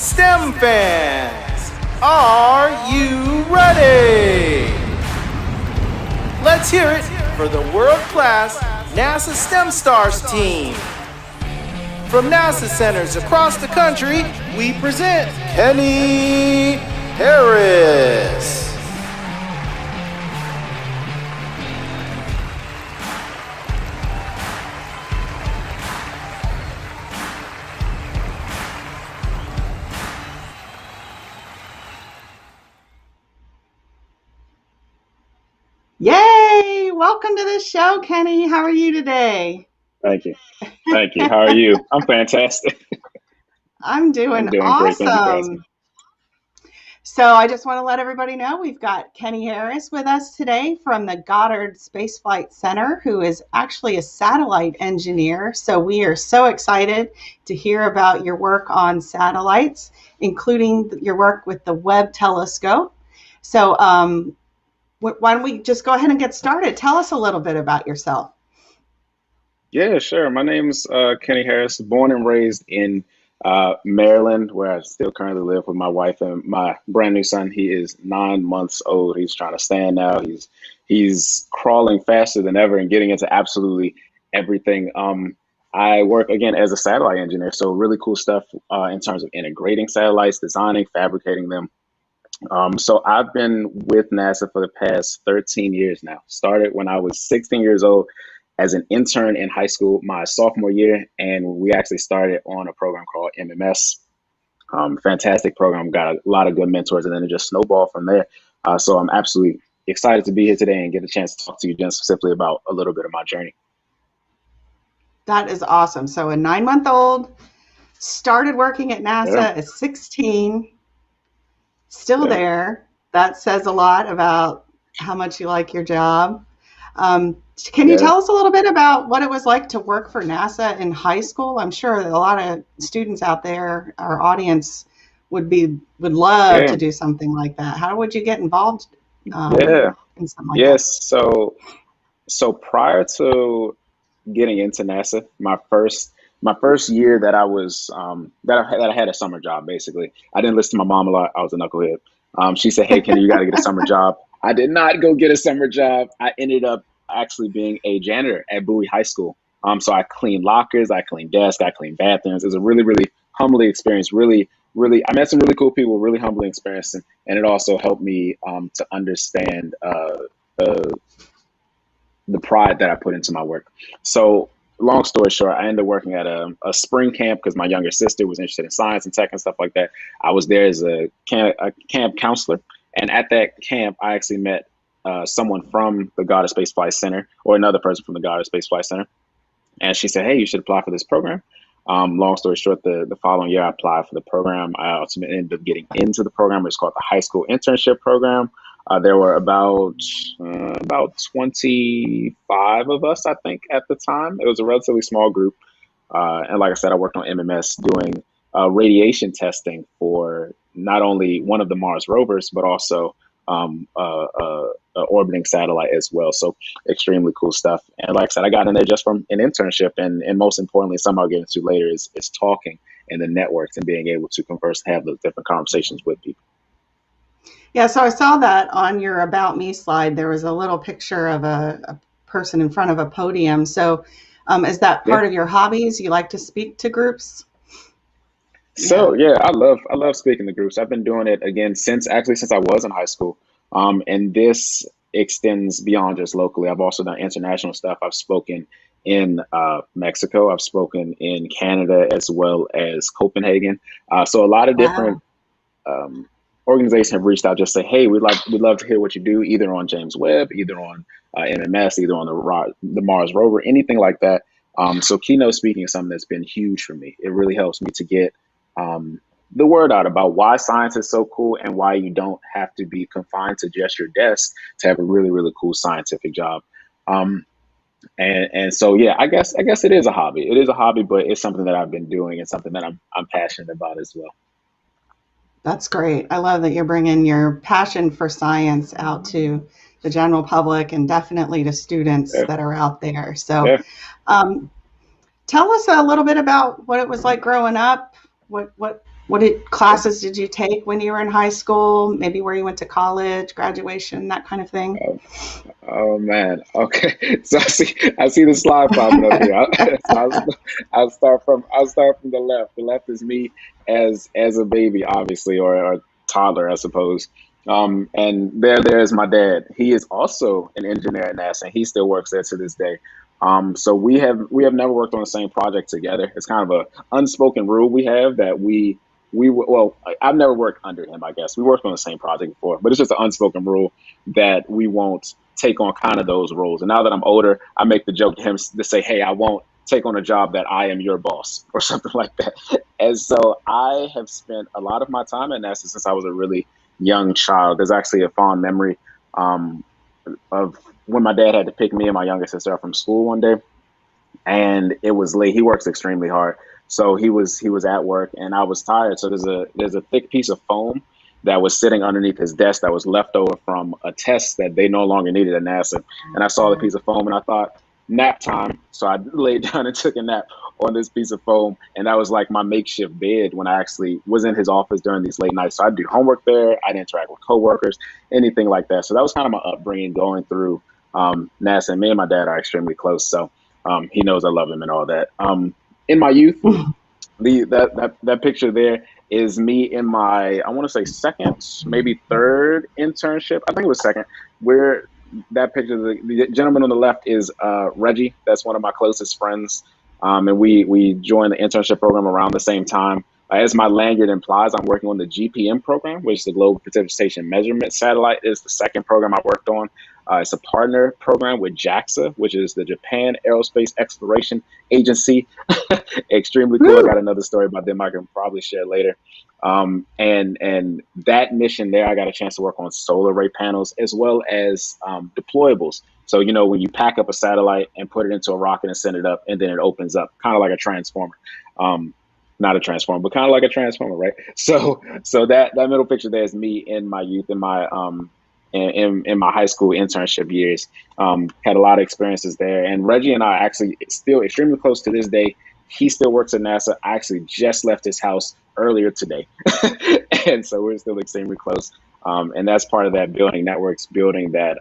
STEM fans, are you ready? Let's hear it for the world-class NASA STEM Stars team. From NASA centers across the country, we present Kenny Harris. Yay! Welcome to the show, Kenny. How are you today? Thank you. Thank you. How are you? I'm fantastic. I'm I'm doing doing great. Thank you for asking. awesome. So I just want to let everybody know we've got Kenny Harris with us today from the Goddard Space Flight Center, who is actually a satellite engineer. So we are so excited to hear about your work on satellites, including your work with the Webb Telescope. So why don't we just go ahead and get started? Tell us a little bit about yourself. Yeah, sure. My name's Kenny Harris, born and raised in Maryland, where I still currently live with my wife and my brand new son. He is 9 months old. He's trying to stand now. He's crawling faster than ever and getting into absolutely everything. I work again as a satellite engineer, so really cool stuff in terms of integrating satellites, designing, fabricating them. So I've been with NASA for the past 13 years now. Started when I was 16 years old as an intern in high school, my sophomore year, and we actually started on a program called MMS. Fantastic program, got a lot of good mentors, and then it just snowballed from there. So I'm absolutely excited to be here today and get a chance to talk to you, Jen, specifically about a little bit of my journey. That is awesome. So a 9-month-old started working at NASA Yeah, at 16, still yeah, there. That says a lot about how much you like your job. Can you yeah, tell us a little bit about what it was like to work for NASA in high school? I'm sure that a lot of students out there, our audience, would love yeah, to do something like that. How would you get involved yeah. in something like that? Yes. So prior to getting into NASA, my first year that I was that I had a summer job. Basically, I didn't listen to my mom a lot. I was a knucklehead. She said, "Hey, Kenny, you got to get a summer job." I did not go get a summer job. I ended up actually being a janitor at Bowie High School. So I cleaned lockers, I cleaned desks, I cleaned bathrooms. It was a really, really humbling experience. Really, really, I met some really cool people. Really humbling experience, and it also helped me to understand uh, the pride that I put into my work. So, long story short, I ended up working at a spring camp because my younger sister was interested in science and tech and stuff like that. I was there as a camp counselor. And at that camp, I actually met someone from the Goddard Space Flight Center, or another person from the Goddard Space Flight Center. And she said, "Hey, you should apply for this program." Long story short, the following year I applied for the program. I ultimately ended up getting into the program. It's called the High School Internship Program. There were about 25 of us, I think, at the time. It was a relatively small group. And like I said, I worked on MMS doing radiation testing for not only one of the Mars rovers, but also orbiting satellite as well. So extremely cool stuff. And like I said, I got in there just from an internship. And most importantly, something I'll get into later is talking and the networks and being able to converse and have those different conversations with people. Yeah, so I saw that on your About Me slide. There was a little picture of a person in front of a podium. So is that Yeah. part of your hobbies? You like to speak to groups? Yeah. So yeah, I love speaking to groups. I've been doing it again since I was in high school. And this extends beyond just locally. I've also done international stuff. I've spoken in Mexico. I've spoken in Canada as well as Copenhagen. So a lot of different Wow. um, organizations have reached out, just say, "Hey, we'd love to hear what you do, either on James Webb, either on MMS, either on the Mars rover, anything like that." So keynote speaking is something that's been huge for me. It really helps me to get um, the word out about why science is so cool and why you don't have to be confined to just your desk to have a really, really cool scientific job. Um, and so yeah, I guess it is a hobby. It is a hobby, but it's something that I've been doing and something that I'm passionate about as well. That's great. I love that you're bringing your passion for science out to the general public and definitely to students Yeah, that are out there. So, yeah. um, tell us a little bit about what it was like growing up. What classes did you take when you were in high school? Maybe where you went to college, graduation, that kind of thing. Oh, oh man. Okay. So I see the slide popping up here. So I'll start from the left. The left is me as a baby, obviously, or a toddler, I suppose. And there's my dad. He is also an engineer at NASA, and he still works there to this day. So we have never worked on the same project together. It's kind of a unspoken rule we have that well, I've never worked under him, I guess. We worked on the same project before, but it's just an unspoken rule that we won't take on kind of those roles. And now that I'm older, I make the joke to him to say, hey, I won't take on a job that I am your boss or something like that. And so I have spent a lot of my time at NASA since I was a really young child. There's actually a fond memory um, of when my dad had to pick me and my younger sister up from school one day, and it was late. He works extremely hard, so he was at work, and I was tired. So there's a thick piece of foam that was sitting underneath his desk that was left over from a test that they no longer needed at NASA. And I saw the piece of foam, and I thought nap time. So I laid down and took a nap on this piece of foam, and that was like my makeshift bed when I actually was in his office during these late nights. So I'd do homework there. I'd interact with coworkers, anything like that. So that was kind of my upbringing going through NASA. And me and my dad are extremely close. So he knows I love him and all that. In my youth, that picture there is me in my, I want to say second, maybe third internship. I think it was second. Where that picture, the gentleman on the left is Reggie. That's one of my closest friends, and we joined the internship program around the same time. As my lanyard implies, I'm working on the GPM program, which is the Global Precipitation Measurement Satellite. Is the second program I worked on. It's a partner program with JAXA, which is the Japan Aerospace Exploration Agency. Extremely cool. I got another story about them I can probably share later. And that mission there, I got a chance to work on solar array panels as well as deployables. So, when you pack up a satellite and put it into a rocket and send it up, and then it opens up, kind of like a transformer. Not a transformer, but kind of like a transformer, right? So that middle picture there is me in my youth, in my in my high school internship years. Had a lot of experiences there, and Reggie and I are actually still extremely close to this day. He still works at NASA. I actually just left his house earlier today, and so we're still extremely close. And that's part of that building networks, building that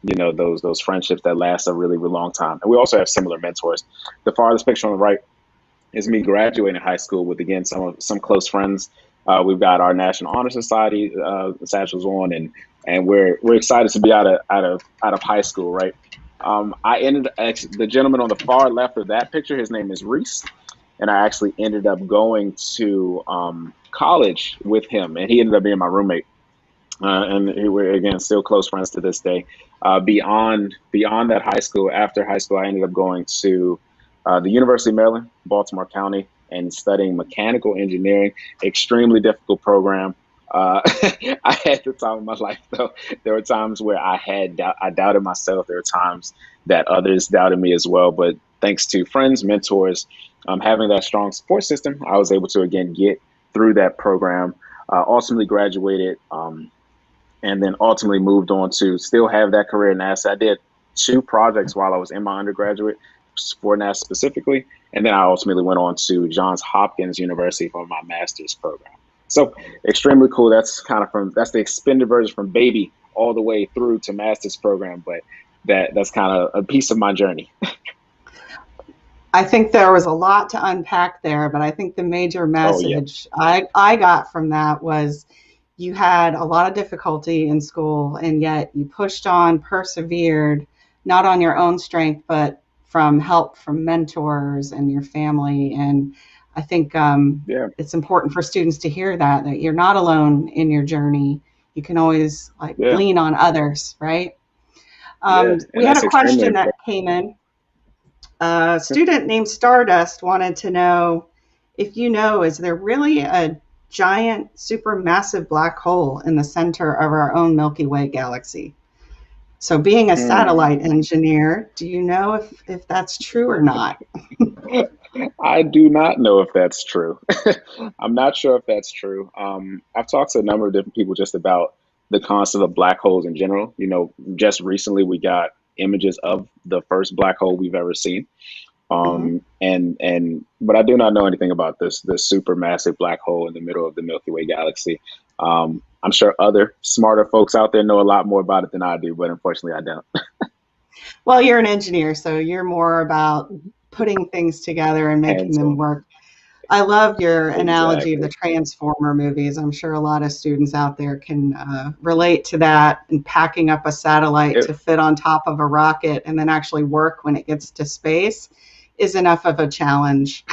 those friendships that last a really, really long time. And we also have similar mentors. The farthest picture on the right is me graduating high school with, again, some close friends. We've got our National Honor Society satchels on, and we're excited to be out of high school, right? The gentleman on the far left of that picture, his name is Reese, and I actually ended up going to college with him, and he ended up being my roommate. And we're, again, still close friends to this day. Beyond that high school, after high school, I ended up going to the University of Maryland, Baltimore County, and studying mechanical engineering. Extremely difficult program. I had the time of my life, though. There were times where I doubted myself. There were times that others doubted me as well. But thanks to friends, mentors, having that strong support system, I was able to, again, get through that program. Ultimately graduated, and then ultimately moved on to still have that career at NASA. I did 2 projects while I was in my undergraduate for NASA specifically, and then I ultimately went on to Johns Hopkins University for my master's program. So extremely cool. That's that's the extended version from baby all the way through to master's program, but that's kind of a piece of my journey. I think there was a lot to unpack there, but I think the major message I got from that was you had a lot of difficulty in school, and yet you pushed on, persevered, not on your own strength, but from help from mentors and your family. And I think it's important for students to hear that you're not alone in your journey. You can always lean on others, right? We had a question that came in. A student named Stardust wanted to know if is there really a giant supermassive black hole in the center of our own Milky Way galaxy? So being a satellite engineer, do you know if that's true or not? I do not know if that's true. I'm not sure if that's true. I've talked to a number of different people just about the concept of black holes in general. Just recently we got images of the first black hole we've ever seen. Hmm. But I do not know anything about this supermassive black hole in the middle of the Milky Way galaxy. I'm sure other smarter folks out there know a lot more about it than I do, but unfortunately, I don't. Well, you're an engineer, so you're more about putting things together and making Hands them on. work. I love your analogy of the Exactly. Transformer movies. I'm sure a lot of students out there can relate to that, and packing up a satellite It, to fit on top of a rocket and then actually work when it gets to space is enough of a challenge.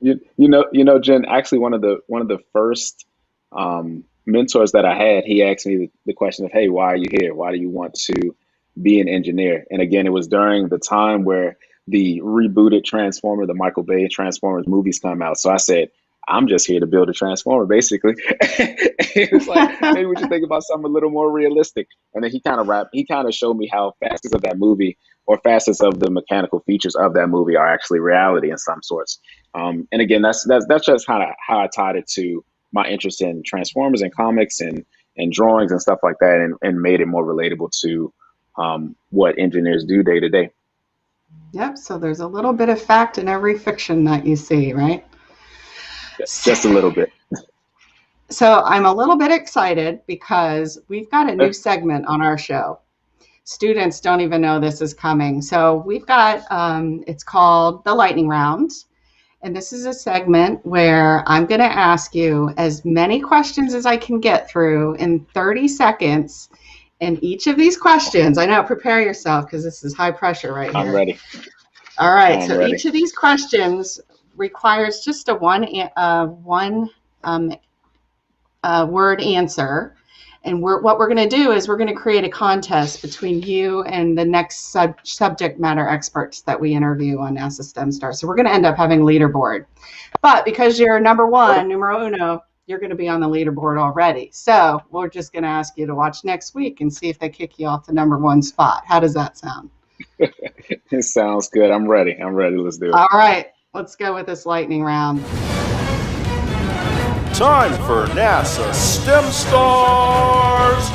Jen. Actually, one of the first mentors that I had, he asked me the question of, "Hey, why are you here? Why do you want to be an engineer?" And again, it was during the time where the rebooted Transformer, the Michael Bay Transformers movies come out. So I said, "I'm just here to build a Transformer, basically." It was like, maybe we should think about something a little more realistic. And then he kind of showed me how facets of that movie or facets of the mechanical features of that movie are actually reality in some sorts. And again, that's just kind of how I tied it to my interest in Transformers and comics and drawings and stuff like that, and made it more relatable to what engineers do day to day. Yep, so there's a little bit of fact in every fiction that you see, right? Just a little bit. So I'm a little bit excited because we've got a new segment on our show. Students don't even know this is coming. So we've got, it's called the lightning round. And this is a segment where I'm going to ask you as many questions as I can get through in 30 seconds. And each of these questions, I know, prepare yourself because this is high pressure right I'm here. ready. All right. I'm So ready. each of these questions requires just a one word answer. And what we're going to do is we're going to create a contest between you and the next subject matter experts that we interview on NASA STEM Star. So we're going to end up having a leaderboard. But because you're number Okay. one, numero uno, you're going to be on the leaderboard already. So we're just going to ask you to watch next week and see if they kick you off the number one spot. How does that sound? It sounds good. I'm ready. I'm ready. Let's do it. All right, let's go with this lightning round. Time for NASA STEM Stars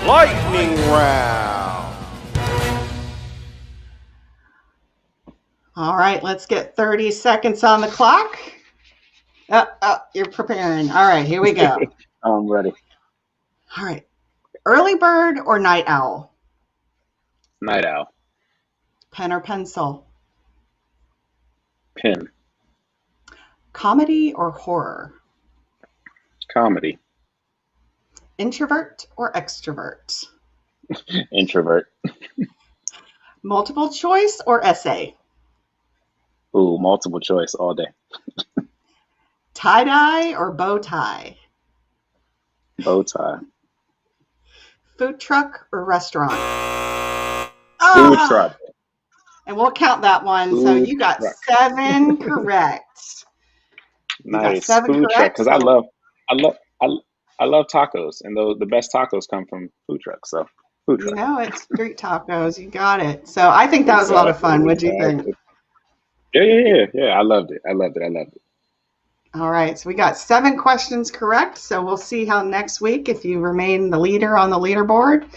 Lightning Round. All right, let's get 30 seconds on the clock. You're preparing. All right, here we go. I'm ready. All right. Early bird or night owl? Night owl. Pen or pencil? Pen. Comedy or horror? Comedy. Introvert or extrovert? Introvert. Multiple choice or essay? Ooh, multiple choice all day. Tie-dye or bow tie? Bow tie. Food truck or restaurant? Food Ah! truck. And we'll count that one. So Food you got truck. 7 correct. You got Nice. 7 Food truck. correct. Because I love tacos, and the best tacos come from food trucks. So food You truck. know, it's street tacos. You got it. So I think that was a lot of fun. What'd you think? Exactly. Yeah. I loved it. I loved it. All right. So we got 7 questions correct. So we'll see how next week if you remain the leader on the leaderboard.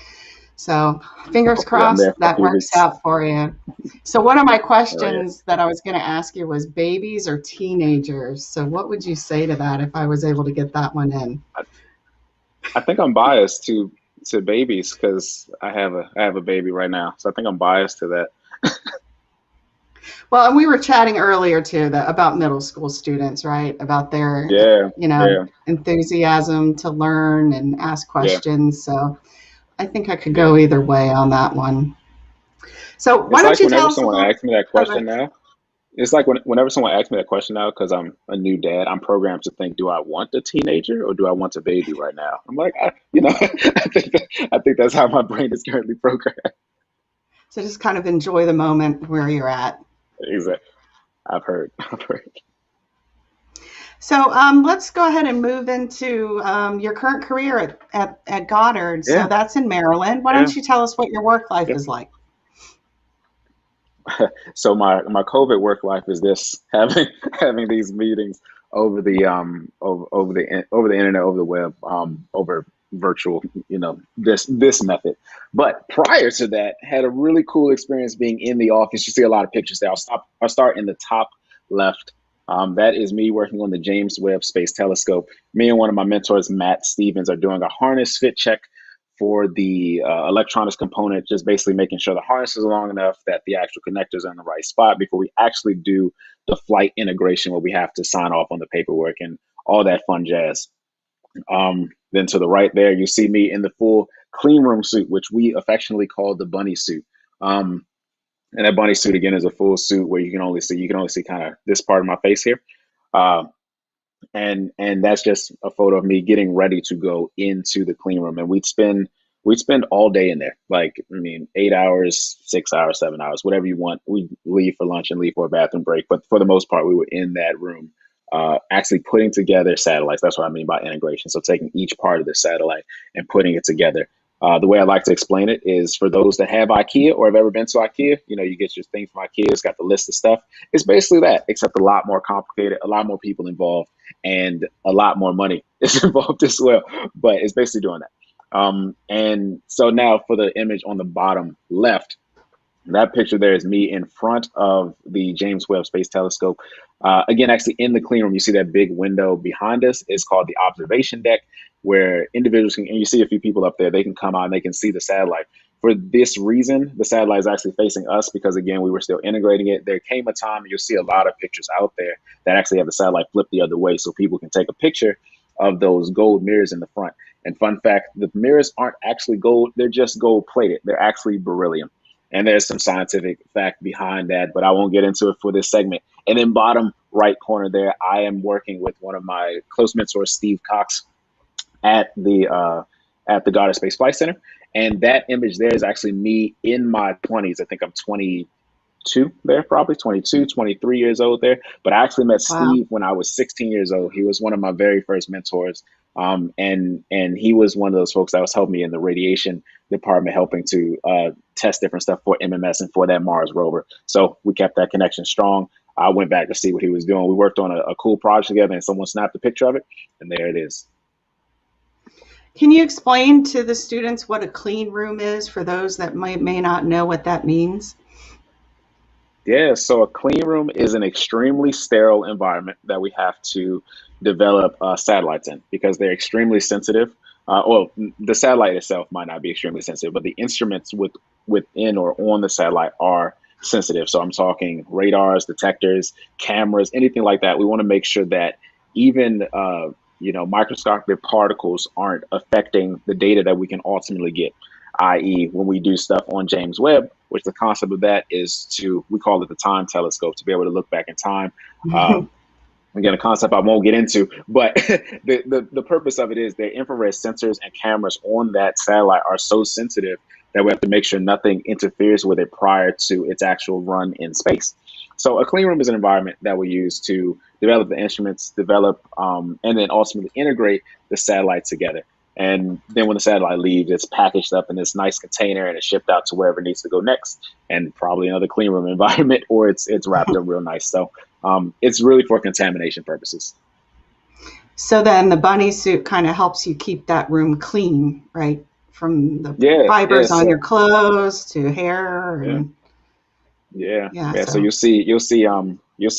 So fingers Hopefully I'm crossed there for a that few works weeks. out for you. So one of my Oh, yeah. questions that I was going to ask you was babies or teenagers. So what would you say to that if I was able to get that one in? I think I'm biased to babies because I have a baby right now. So I think I'm biased to that. Well, and we were chatting earlier too about middle school students, right? About their, Yeah. Yeah. enthusiasm to learn and ask Yeah. questions. So I think I could Yeah. go either way on that one. So why It's don't like you whenever tell us a someone little? asks me that Okay. question now, it's like whenever someone asks me that question now, because I'm a new dad, I'm programmed to think, do I want a teenager or do I want a baby right now? I'm like, I think that's how my brain is currently programmed. So just kind of enjoy the moment where you're at. Exactly. I've heard. I've heard. So let's go ahead and move into your current career at Goddard. So Yeah. that's in Maryland. Why Yeah. don't you tell us what your work life Yeah. is like? So my COVID work life is this having these meetings over the over the internet, over the web, over virtual, this method. But prior to that, had a really cool experience being in the office. You see a lot of pictures there. I'll start in the top left. That is me working on the James Webb Space Telescope. Me and one of my mentors, Matt Stevens, are doing a harness fit check for the electronics component, just basically making sure the harness is long enough, that the actual connectors are in the right spot before we actually do the flight integration where we have to sign off on the paperwork and all that fun jazz. Then to the right there, you see me in the full clean room suit, which we affectionately call the bunny suit. And that bunny suit again is a full suit where you can only see kind of this part of my face here. Uh, and that's just a photo of me getting ready to go into the clean room. And we'd spend all day in there. Like, I mean, 8 hours, 6 hours, 7 hours, whatever you want. We leave for lunch and leave for a bathroom break. But for the most part, we were in that room, actually putting together satellites. That's what I mean by integration. So taking each part of the satellite and putting it together. The way I like to explain it is, for those that have IKEA or have ever been to IKEA, you get your thing from IKEA. It's got the list of stuff. It's basically that, except a lot more complicated, a lot more people involved, and a lot more money is involved as well. But it's basically doing that. And so now for the image on the bottom left, that picture there is me in front of the James Webb Space Telescope. Again, actually in the clean room, you see that big window behind us is called the observation deck, where individuals can, and you see a few people up there, they can come out and they can see the satellite. For this reason, the satellite is actually facing us because, again, we were still integrating it. There came a time, and you'll see a lot of pictures out there that actually have the satellite flipped the other way so people can take a picture of those gold mirrors in the front. And fun fact, the mirrors aren't actually gold, they're just gold plated. They're actually beryllium. And there's some scientific fact behind that, but I won't get into it for this segment. And then bottom right corner there, I am working with one of my close mentors, Steve Cox, at the Goddard Space Flight Center. And that image there is actually me in my 20s. I think I'm 22 there, probably 22, 23 years old there. But I actually met Wow. Steve when I was 16 years old. He was one of my very first mentors. And he was one of those folks that was helping me in the radiation department, helping to test different stuff for MMS and for that Mars rover. So we kept that connection strong. I went back to see what he was doing. We worked on a cool project together, and someone snapped a picture of it, and there it is. Can you explain to the students what a clean room is for those that may not know what that means? Yeah, so a clean room is an extremely sterile environment that we have to develop satellites in because they're extremely sensitive. The satellite itself might not be extremely sensitive, but the instruments within or on the satellite are sensitive. So I'm talking radars, detectors, cameras, anything like that. We want to make sure that even microscopic particles aren't affecting the data that we can ultimately get, i.e. when we do stuff on James Webb, which the concept of that is we call it the time telescope, to be able to look back in time. Again, a concept I won't get into, but the purpose of it is the infrared sensors and cameras on that satellite are so sensitive that we have to make sure nothing interferes with it prior to its actual run in space. So a clean room is an environment that we use to develop the instruments, and then ultimately integrate the satellite together. And then when the satellite leaves, it's packaged up in this nice container and it's shipped out to wherever it needs to go next, and probably another clean room environment, or it's wrapped up real nice. So it's really for contamination purposes. So then the bunny suit kind of helps you keep that room clean, right? From the Yeah, yeah. fibers on So your clothes to hair yeah, and yeah. yeah. So So you'll see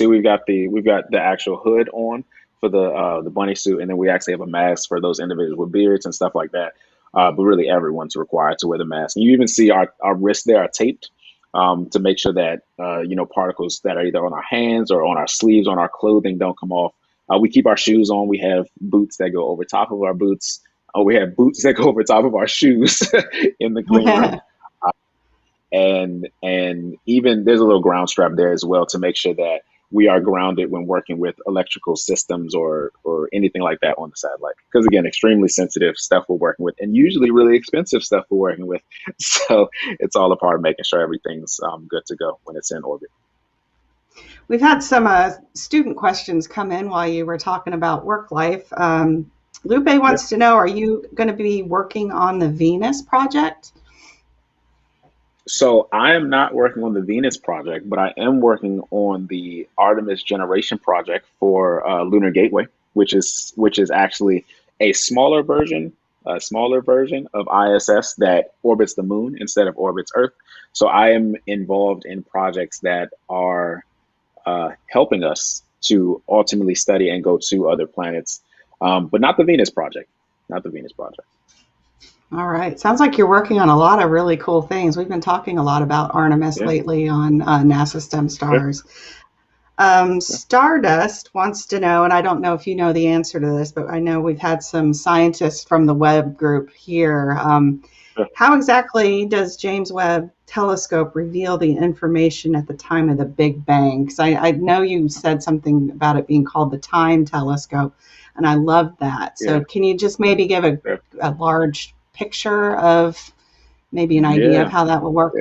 we've got the actual hood on for the bunny suit, and then we actually have a mask for those individuals with beards and stuff like that. But really, everyone's required to wear the mask. And you even see our wrists there are taped to make sure that particles that are either on our hands or on our sleeves, on our clothing, don't come off. We keep our shoes on. We have boots that go over top of our boots. We have boots that go over top of our shoes in the clean room. And even there's a little ground strap there as well to make sure that we are grounded when working with electrical systems or anything like that on the satellite. Because again, extremely sensitive stuff we're working with, and usually really expensive stuff we're working with. So it's all a part of making sure everything's good to go when it's in orbit. we've had some student questions come in while you were talking about work life. Lupe Yeah. wants to know, are you going to be working on the Venus project? So I am not working on the Venus project, but I am working on the Artemis Generation project for Lunar Gateway, which is actually a smaller version a smaller version of ISS that orbits the moon instead of orbits Earth. So I am involved in projects that are helping us to ultimately study and go to other planets, but not the Venus project, not the Venus project. All right. Sounds like you're working on a lot of really cool things. We've been talking a lot about Artemis Yeah, lately on NASA STEM yeah, Stars. yeah, Stardust wants to know, and I don't know if you know the answer to this, but I know we've had some scientists from the Webb group here. yeah. How exactly does James Webb Telescope reveal the information at the time of the Big Bang? Because I know you said something about it being called the Time Telescope, and I love that. So Yeah. can you just maybe give Yeah. a large picture of maybe an idea of Yeah. how that will work?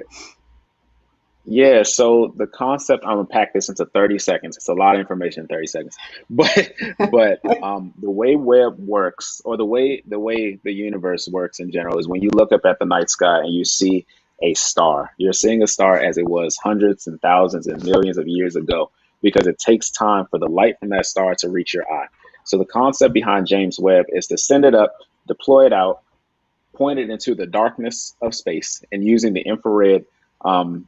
Yeah, so the concept, I'm gonna pack this into 30 seconds. It's a lot of information in 30 seconds. But the way Webb works, or the way the universe works in general, is when you look up at the night sky and you see a star. You're seeing a star as it was hundreds and thousands and millions of years ago, because it takes time for the light from that star to reach your eye. So the concept behind James Webb is to send it up, deploy it out, point it into the darkness of space, and using the infrared um,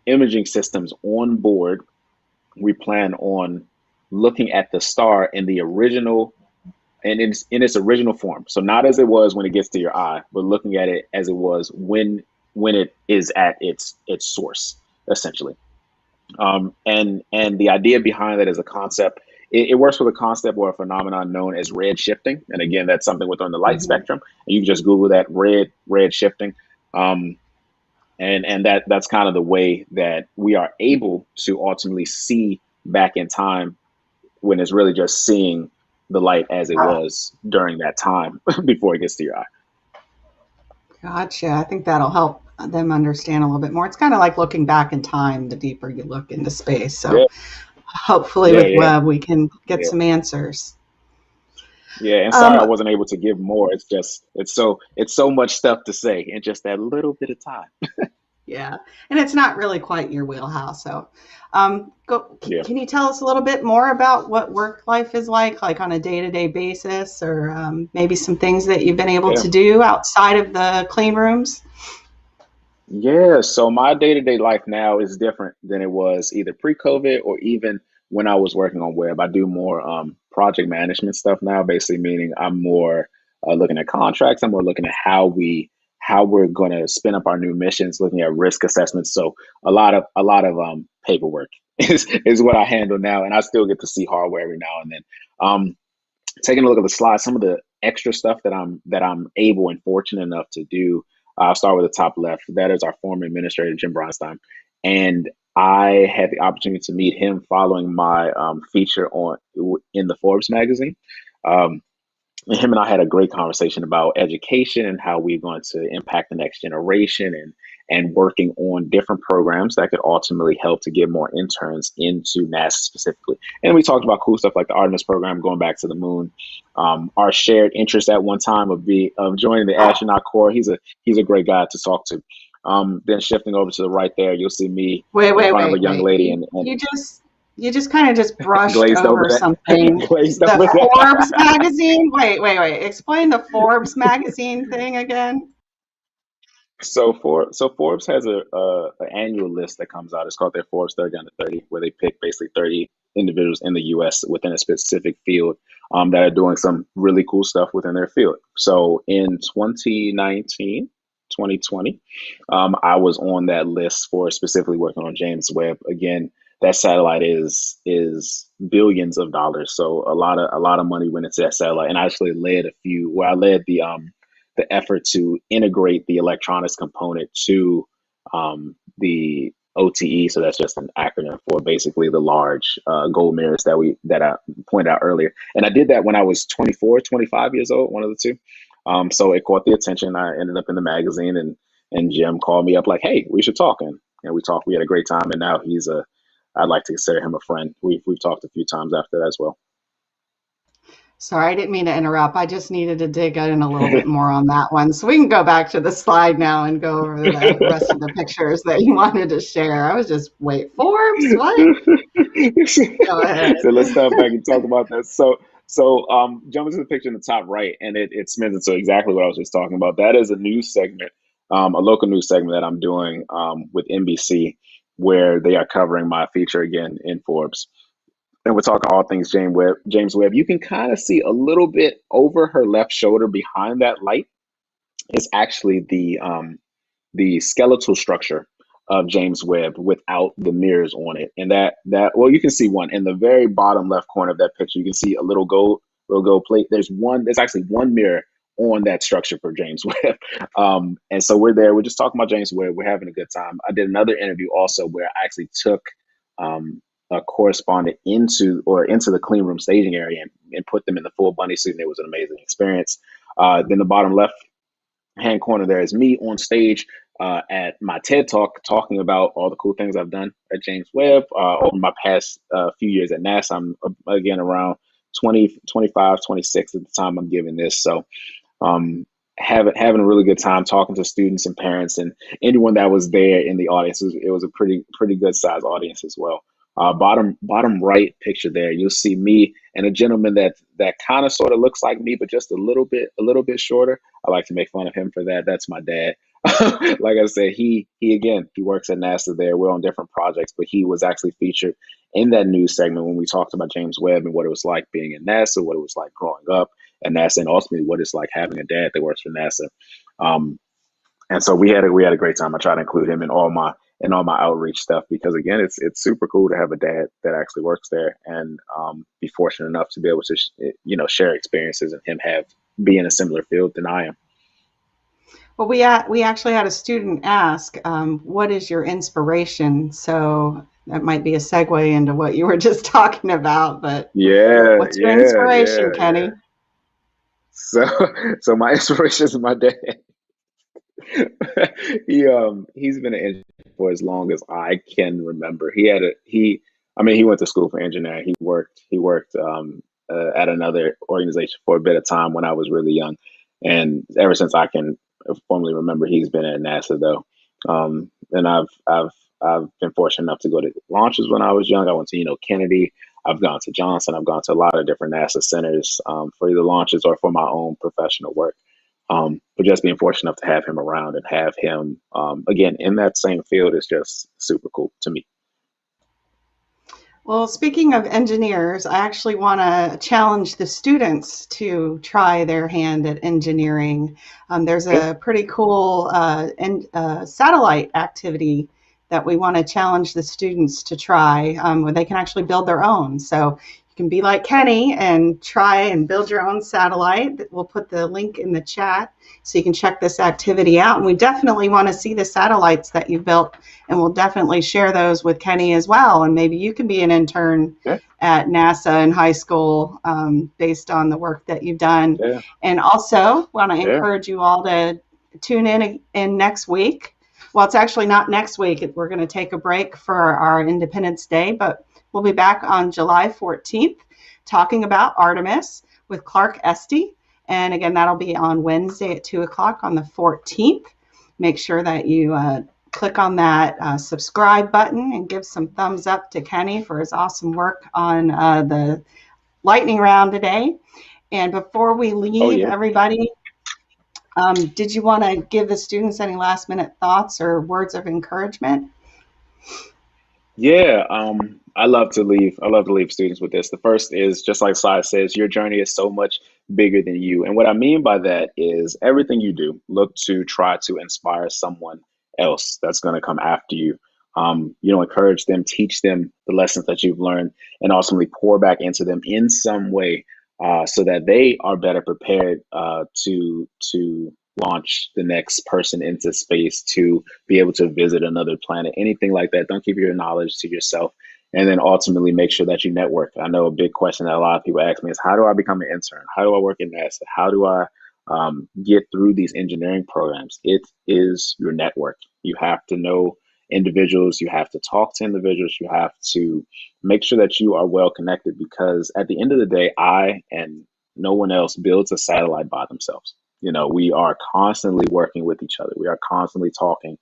imaging systems on board, we plan on looking at the star in the original and in its original form. So not as it was when it gets to your eye, but looking at it as it was when it is at its source, essentially. And the idea behind that is a concept. It works with a concept or a phenomenon known as red shifting. And again, that's something within the light Mhm. spectrum. And you can just Google that red shifting. Um, and that's kind of the way that we are able to ultimately see back in time, when it's really just seeing the light as it was during that time before it gets to your eye. Gotcha. I think that'll help them understand a little bit more. It's kind of like looking back in time the deeper you look into space. So Yeah, hopefully yeah, with yeah, Webb we can get yeah, some answers. yeah. And sorry I Um, wasn't able to give more. It's so much stuff to say in just that little bit of time. yeah, and it's not really quite your wheelhouse. So Yeah, can you tell us a little bit more about what work life is like on a day-to-day basis, or maybe some things that you've been able yeah. to do outside of the clean rooms? Yeah, so my day-to-day life now is different than it was either pre-COVID or even when I was working on web. I do more project management stuff now, basically meaning I'm more looking at contracts. I'm more looking at how we're going to spin up our new missions, looking at risk assessments. So a lot of paperwork is what I handle now, and I still get to see hardware every now and then. Taking a look at the slide, some of the extra stuff that I'm able and fortunate enough to do. I'll start with the top left. That is our former administrator, Jim Bronstein, and I had the opportunity to meet him following my feature on in the Forbes magazine. Um, Him and I had a great conversation about education and how we're going to impact the next generation, and working on different programs that could ultimately help to get more interns into NASA specifically. And we talked about cool stuff like the Artemis program, going back to the moon. Our shared interest at one time of joining the astronaut corps. He's a great guy to talk to. Then shifting over to the right there, you'll see me Wait, in wait, front of a wait, young wait. lady You, and you just you just kind of just brushed glazed over over that. something. Glazed The over Forbes that. magazine. Wait, wait, wait. Explain the Forbes magazine thing again. So Forbes has an annual list that comes out. It's called their Forbes 30 under 30, where they pick basically 30 individuals in the U.S. within a specific field that are doing some really cool stuff within their field. So in 2019, 2020, I was on that list for specifically working on James Webb. Again, that satellite is billions of dollars. So a lot of money went into that satellite, and I actually led a few. Where I led the effort to integrate the electronics component to the OTE. So that's just an acronym for basically the large gold mirrors that I pointed out earlier. And I did that when I was 24, 25 years old, one of the two. So it caught the attention. I ended up in the magazine, and Jim called me up like, "Hey, we should talk." And we talked. We had a great time. And now I'd like to consider him a friend. We've talked a few times after that as well. Sorry, I didn't mean to interrupt. I just needed to dig in a little bit more on that one. So we can go back to the slide now and go over the rest of the pictures that you wanted to share. I was just, wait, Forbes? What? So Go ahead. let's step back and talk about that. So jump into the picture in the top right, and it spins into exactly what I was just talking about. That is a news segment, a local news segment that I'm doing with NBC, where they are covering my feature again in Forbes. And we're talking all things James Webb. James Webb. You can kind of see a little bit over her left shoulder behind that light is actually the skeletal structure of James Webb without the mirrors on it. And that well, you can see one in the very bottom left corner of that picture. You can see a little gold plate. There's actually one mirror on that structure for James Webb. And so we're there. We're just talking about James Webb. We're having a good time. I did another interview also where I actually took a correspondent into the clean room staging area and put them in the full bunny suit, and it was an amazing experience. Then the bottom left hand corner there is me on stage at my TED Talk talking about all the cool things I've done at James Webb over my past few years at NASA. I'm again around 20, 25, 26 at the time I'm giving this. So having a really good time talking to students and parents and anyone that was there in the audience. It was a pretty good size audience as well. Bottom right picture there, you'll see me and a gentleman that kind of sort of looks like me, but just a little bit shorter. I like to make fun of him for that. That's my dad. Like I said, he works at NASA there. We're on different projects, but he was actually featured in that news segment when we talked about James Webb and what it was like being in NASA, what it was like growing up at NASA, and ultimately what it's like having a dad that works for NASA. And so we had a great time. I try to include him in all my outreach stuff because again, it's super cool to have a dad that actually works there and be fortunate enough to be able to share experiences and him be in a similar field than I am. Well, we actually had a student ask, what is your inspiration? So that might be a segue into what you were just talking about, but what's your inspiration, Kenny? Yeah. So my inspiration is my dad. He's been an engineer for as long as I can remember. He went to school for engineering. He worked at another organization for a bit of time when I was really young, and ever since I can formally remember, he's been at NASA though. And I've been fortunate enough to go to launches when I was young. I went to Kennedy. I've gone to Johnson. I've gone to a lot of different NASA centers for either launches or for my own professional work. But just being fortunate enough to have him around and have him again in that same field is just super cool to me. Well, speaking of engineers, I actually want to challenge the students to try their hand at engineering. There's a pretty cool satellite activity that we want to challenge the students to try where they can actually build their own. So you can be like Kenny and try and build your own satellite. We'll put the link in the chat so you can check this activity out. And we definitely want to see the satellites that you built, and we'll definitely share those with Kenny as well. And maybe you can be an intern at NASA in high school based on the work that you've done. Yeah. And also want to encourage you all to tune in next week. Well, it's actually not next week. We're going to take a break for our Independence Day, but we'll be back on July 14th talking about Artemis with Clark Esty. And again, that'll be on Wednesday at 2 o'clock on the 14th. Make sure that you click on that subscribe button and give some thumbs up to Kenny for his awesome work on the lightning round today. And before we leave, everybody, did you want to give the students any last minute thoughts or words of encouragement? Yeah, I love to leave students with this. The first is just like Sai says, your journey is so much bigger than you. And what I mean by that is everything you do, look to try to inspire someone else that's going to come after you. Encourage them, teach them the lessons that you've learned, and ultimately pour back into them in some way so that they are better prepared to launch the next person into space, to be able to visit another planet, anything like that. Don't keep your knowledge to yourself. And then ultimately make sure that you network. I know a big question that a lot of people ask me is, how do I become an intern? How do I work in NASA? How do I get through these engineering programs? It is your network. You have to know individuals. You have to talk to individuals. You have to make sure that you are well connected, because at the end of the day, I and no one else builds a satellite by themselves. We are constantly working with each other. We are constantly talking,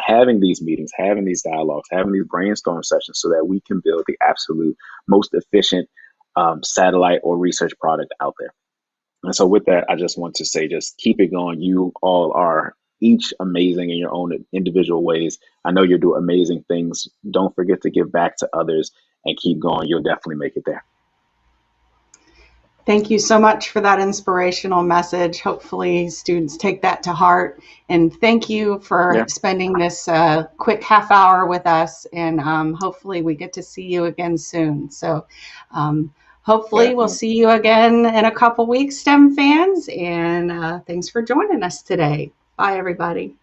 having these meetings, having these dialogues, having these brainstorm sessions so that we can build the absolute most efficient satellite or research product out there. And so with that, I just want to say, just keep it going. You all are each amazing in your own individual ways. I know you'll do amazing things. Don't forget to give back to others and keep going. You'll definitely make it there. Thank you so much for that inspirational message. Hopefully students take that to heart. And thank you for spending this quick half hour with us. And hopefully we get to see you again soon. So hopefully we'll see you again in a couple weeks, STEM fans. And thanks for joining us today. Bye, everybody.